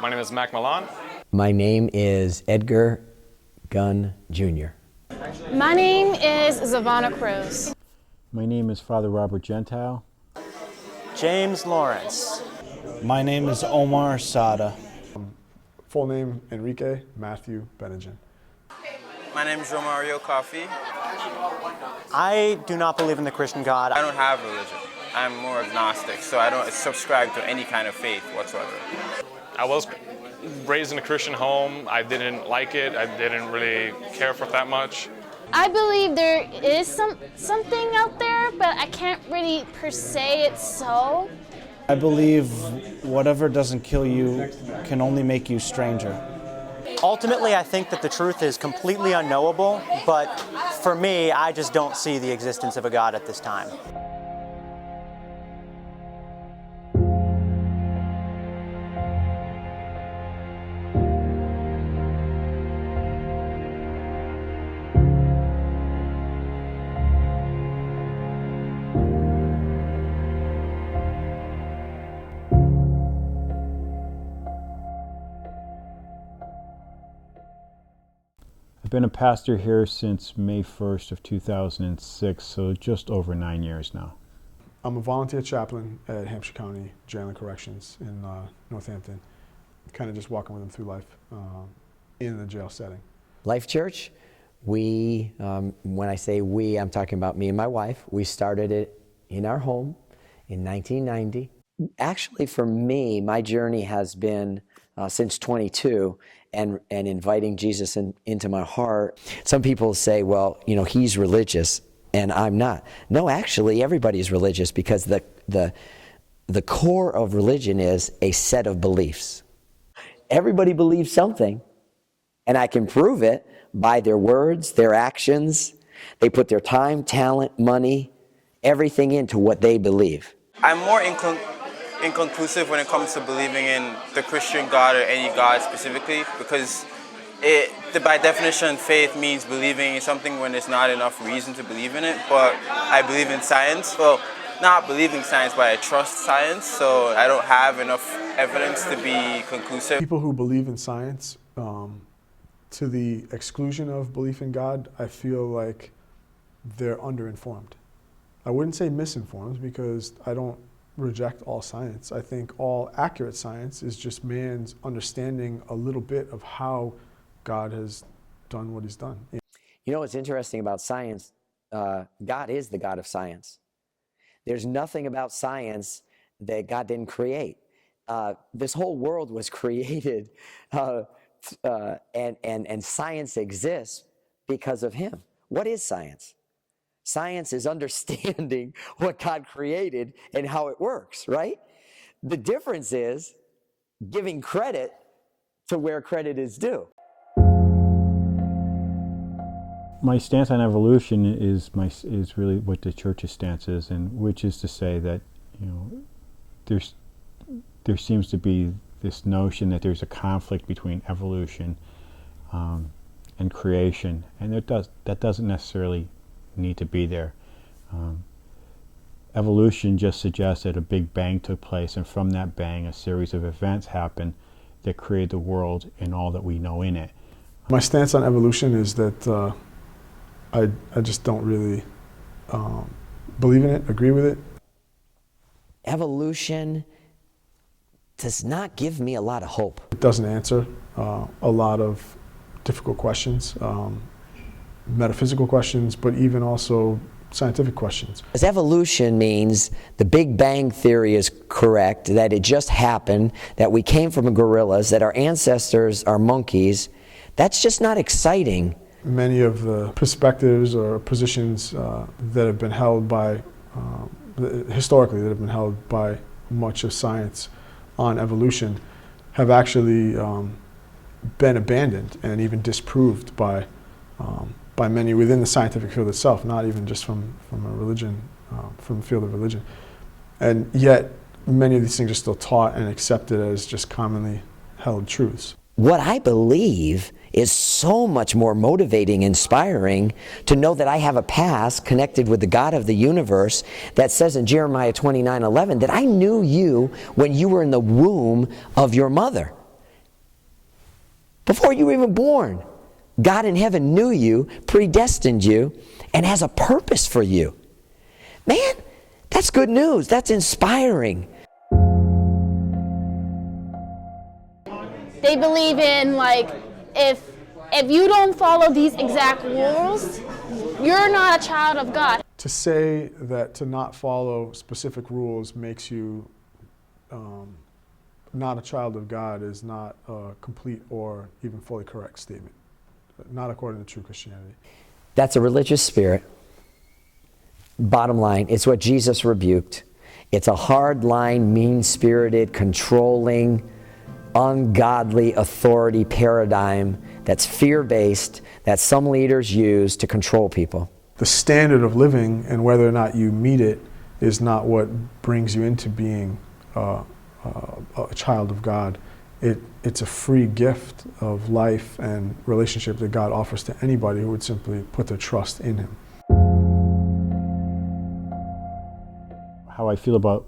My name is Mac Milan. My name is Edgar Gunn Jr. My name is Zavonna Cruz. My name is Father Robert Gentile. James Lawrence. My name is Omar Sada. Full name, Enrique Matthew Benningen. My name is Romario Coffey. I do not believe in the Christian God. I don't have religion. I'm more agnostic, so I don't subscribe to any kind of faith whatsoever. I was raised in a Christian home. I didn't like it. I didn't really care for it that much. I believe there is something out there, but I can't really per se it's so. I believe whatever doesn't kill you can only make you stranger. Ultimately, I think that the truth is completely unknowable, but for me, I just don't see the existence of a God at this time. I've been a pastor here since May 1st of 2006, so just over 9 years now. I'm a volunteer chaplain at Hampshire County Jail and Corrections in Northampton, kind of just walking with them through life in the jail setting. Life Church, we, when I say we, I'm talking about me and my wife. We started it in our home in 1990. Actually, for me, my journey has been since 22 and inviting Jesus into my heart. Some people say, well, you know, he's religious and I'm not. No, actually, everybody's religious because the core of religion is a set of beliefs. Everybody believes something, and I can prove it by their words, their actions. They put their time, talent, money, everything into what they believe. I'm more inconclusive when it comes to believing in the Christian God or any God specifically, because by definition, faith means believing in something when there's not enough reason to believe in it. But I believe in science. Well, not believing science, but I trust science, so I don't have enough evidence to be conclusive. People who believe in science, to the exclusion of belief in God, I feel like they're underinformed. I wouldn't say misinformed, because I don't reject all science. I think all accurate science is just man's understanding a little bit of how God has done what he's done. You know what's interesting about science? God is the God of science. There's nothing about science that God didn't create. This whole world was created, and science exists because of him. What is science? Science is understanding what God created and how it works, right? The difference is giving credit to where credit is due. My stance on evolution is really what the church's stance is, and which is to say that, you know, there seems to be this notion that there's a conflict between evolution and creation, and that doesn't necessarily need to be there. Evolution just suggests that a big bang took place, and from that bang a series of events happened that created the world and all that we know in it. My stance on evolution is that I just don't really believe in it, agree with it. Evolution does not give me a lot of hope. It doesn't answer a lot of difficult questions, metaphysical questions, but even also scientific questions. As evolution means the Big Bang theory is correct, that it just happened, that we came from gorillas, that our ancestors are monkeys. That's just not exciting. Many of the perspectives or positions that have been held by, historically, that have been held by much of science on evolution have actually been abandoned and even disproved by many within the scientific field itself, not even just from a religion, from the field of religion. And yet, many of these things are still taught and accepted as just commonly held truths. What I believe is so much more motivating, inspiring to know that I have a past connected with the God of the universe that says in Jeremiah 29:11 that I knew you when you were in the womb of your mother. Before you were even born, God in heaven knew you, predestined you, and has a purpose for you. Man, that's good news. That's inspiring. They believe in, like, if you don't follow these exact rules, you're not a child of God. To say that to not follow specific rules makes you not a child of God is not a complete or even fully correct statement. Not according to true Christianity. That's a religious spirit. Bottom line, it's what Jesus rebuked. It's a hard-line, mean-spirited, controlling, ungodly authority paradigm that's fear-based, that some leaders use to control people. The standard of living and whether or not you meet it is not what brings you into being a child of God. It's a free gift of life and relationship that God offers to anybody who would simply put their trust in Him. How I feel about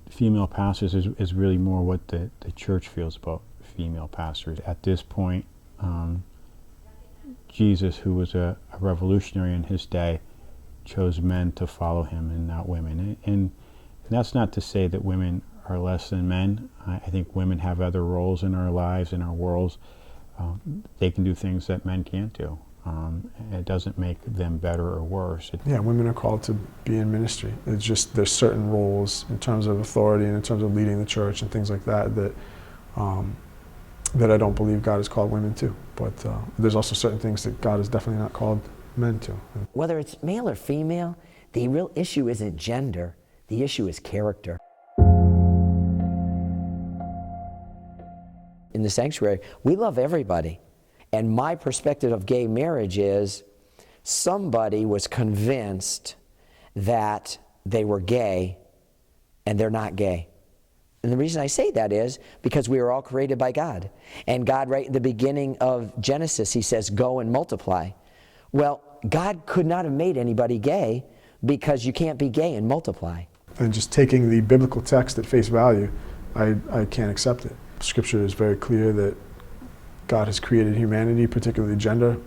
female pastors is really more what the church feels about female pastors. At this point, Jesus, who was a revolutionary in his day, chose men to follow him and not women. And that's not to say that women are less than men. I think women have other roles in our lives, in our worlds. They can do things that men can't do. It doesn't make them better or worse. Yeah, women are called to be in ministry. It's just there's certain roles in terms of authority and in terms of leading the church and things like that that I don't believe God has called women to. But there's also certain things that God has definitely not called men to. Whether it's male or female, the real issue isn't gender. The issue is character. In the sanctuary, we love everybody. And my perspective of gay marriage is somebody was convinced that they were gay and they're not gay. And the reason I say that is because we were all created by God. And God, right at the beginning of Genesis, He says, go and multiply. Well, God could not have made anybody gay because you can't be gay and multiply. And just taking the biblical text at face value, I can't accept it. Scripture is very clear that God has created humanity, particularly gender,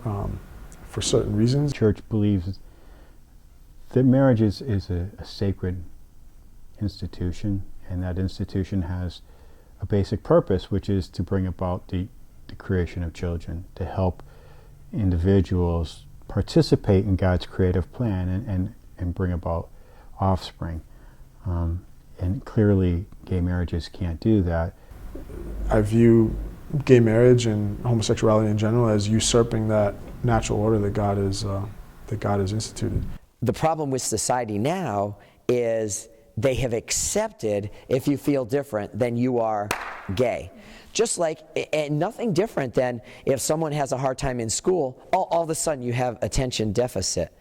for certain reasons. The church believes that marriage is a sacred institution, and that institution has a basic purpose, which is to bring about the creation of children, to help individuals participate in God's creative plan and bring about offspring. And clearly, gay marriages can't do that. I view gay marriage and homosexuality in general as usurping that natural order that God has instituted. The problem with society now is they have accepted if you feel different, then you are gay. Just like, and nothing different than if someone has a hard time in school, all of a sudden you have attention deficit.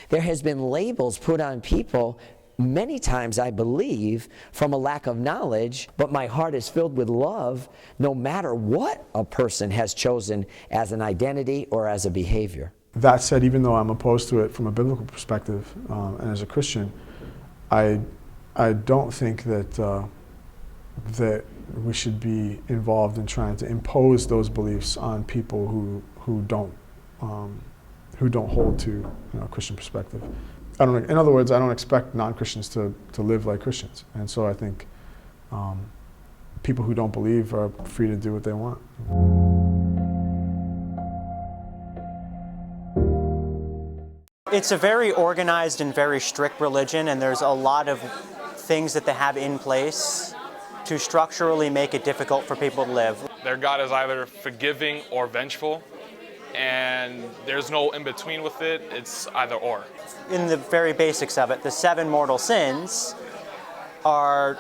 There has been labels put on people many times, I believe, from a lack of knowledge, but my heart is filled with love no matter what a person has chosen as an identity or as a behavior. That said, even though I'm opposed to it from a biblical perspective, and as a Christian, I don't think that that we should be involved in trying to impose those beliefs on people who don't hold to a Christian perspective. In other words, I don't expect non-Christians to live like Christians, and so I think people who don't believe are free to do what they want. It's a very organized and very strict religion, and there's a lot of things that they have in place to structurally make it difficult for people to live. Their God is either forgiving or vengeful, and there's no in-between with it. It's either or. In the very basics of it, the 7 mortal sins are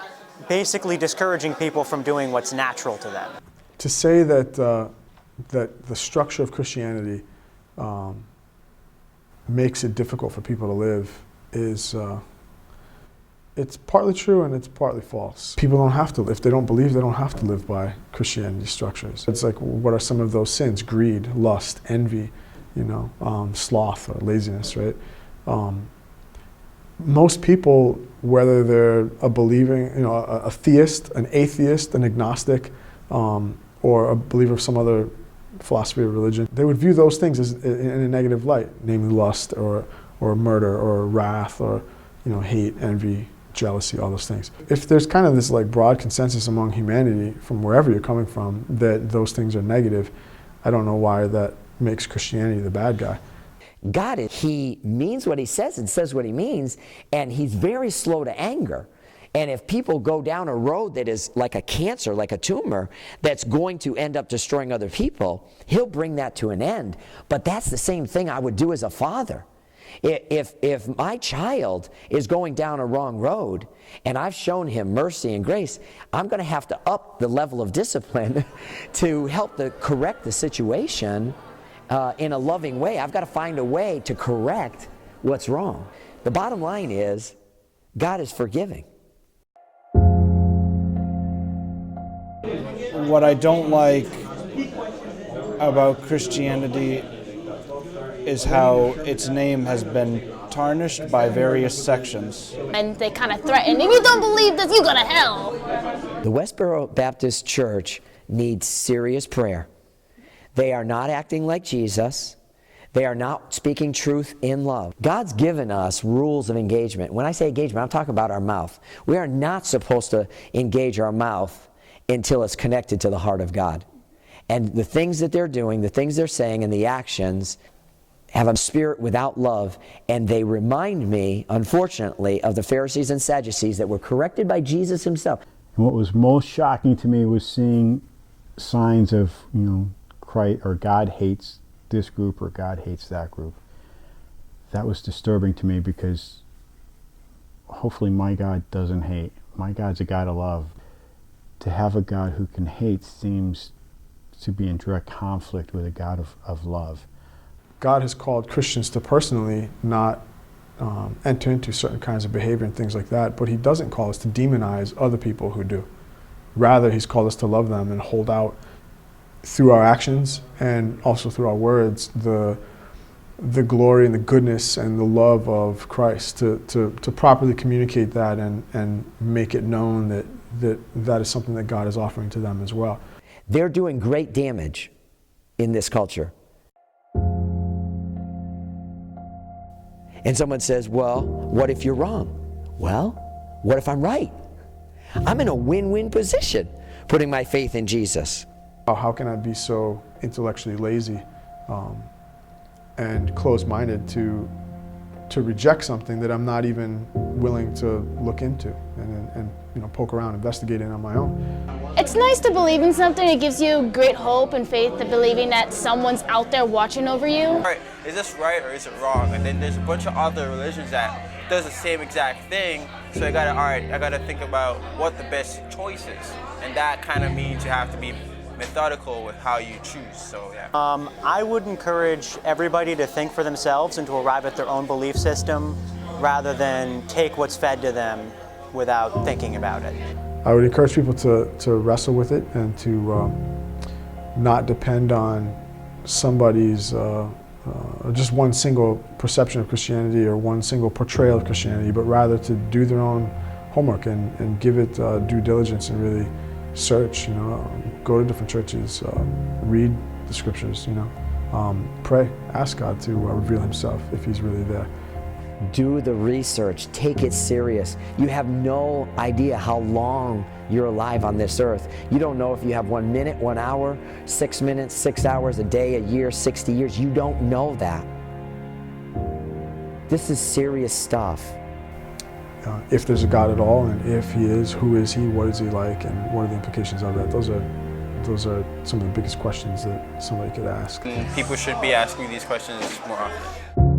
basically discouraging people from doing what's natural to them. To say that that the structure of Christianity makes it difficult for people to live is it's partly true and it's partly false. People don't have to, if they don't believe, they don't have to live by Christianity structures. It's like, what are some of those sins? Greed, lust, envy, sloth or laziness, right? Most people, whether they're a believing, a theist, an atheist, an agnostic, or a believer of some other philosophy of religion, they would view those things as in a negative light, namely lust or murder or wrath or hate, envy, jealousy, all those things. If there's kind of this like broad consensus among humanity from wherever you're coming from that those things are negative, I don't know why that makes Christianity the bad guy. God, he means what he says and says what he means, and he's very slow to anger. And if people go down a road that is like a cancer, like a tumor, that's going to end up destroying other people, he'll bring that to an end. But that's the same thing I would do as a father. If my child is going down a wrong road and I've shown him mercy and grace, I'm going to have to up the level of discipline to help correct the situation in a loving way. I've got to find a way to correct what's wrong. The bottom line is, God is forgiving. What I don't like about Christianity is how its name has been tarnished by various sections. And they kind of threaten, if you don't believe this, you go to hell. The Westboro Baptist Church needs serious prayer. They are not acting like Jesus. They are not speaking truth in love. God's given us rules of engagement. When I say engagement, I'm talking about our mouth. We are not supposed to engage our mouth until it's connected to the heart of God. And the things that they're doing, the things they're saying, and the actions have a spirit without love, and they remind me, unfortunately, of the Pharisees and Sadducees that were corrected by Jesus himself. And what was most shocking to me was seeing signs of, Christ, or God hates this group or God hates that group. That was disturbing to me, because hopefully my God doesn't hate. My God's a God of love. To have a God who can hate seems to be in direct conflict with a God of love. God has called Christians to personally not enter into certain kinds of behavior and things like that, but he doesn't call us to demonize other people who do. Rather, he's called us to love them and hold out through our actions and also through our words the glory and the goodness and the love of Christ, to properly communicate that and make it known that is something that God is offering to them as well. They're doing great damage in this culture. And someone says, well, what if you're wrong? Well, what if I'm right? I'm in a win-win position putting my faith in Jesus. How can I be so intellectually lazy and closed-minded to reject something that I'm not even willing to look into and poke around, investigate it on my own? It's nice to believe in something. It gives you great hope and faith to believing that someone's out there watching over you. Right, is this right or is it wrong? And then there's a bunch of other religions that does the same exact thing. So I gotta think about what the best choice is. And that kind of means you have to be methodical with how you choose, so yeah. I would encourage everybody to think for themselves and to arrive at their own belief system rather than take what's fed to them without thinking about it. I would encourage people to wrestle with it and to not depend on somebody's just one single perception of Christianity or one single portrayal of Christianity, but rather to do their own homework and give it due diligence and really search, go to different churches, read the scriptures, pray, ask God to reveal himself if he's really there. Do the research, take it serious. You have no idea how long you're alive on this earth. You don't know if you have 1 minute, 1 hour, 6 minutes, 6 hours, a day, a year, 60 years. You don't know that. This is serious stuff. If there's a God at all, and if he is, who is he, what is he like, and what are the implications of that? Those are some of the biggest questions that somebody could ask. People should be asking these questions more often.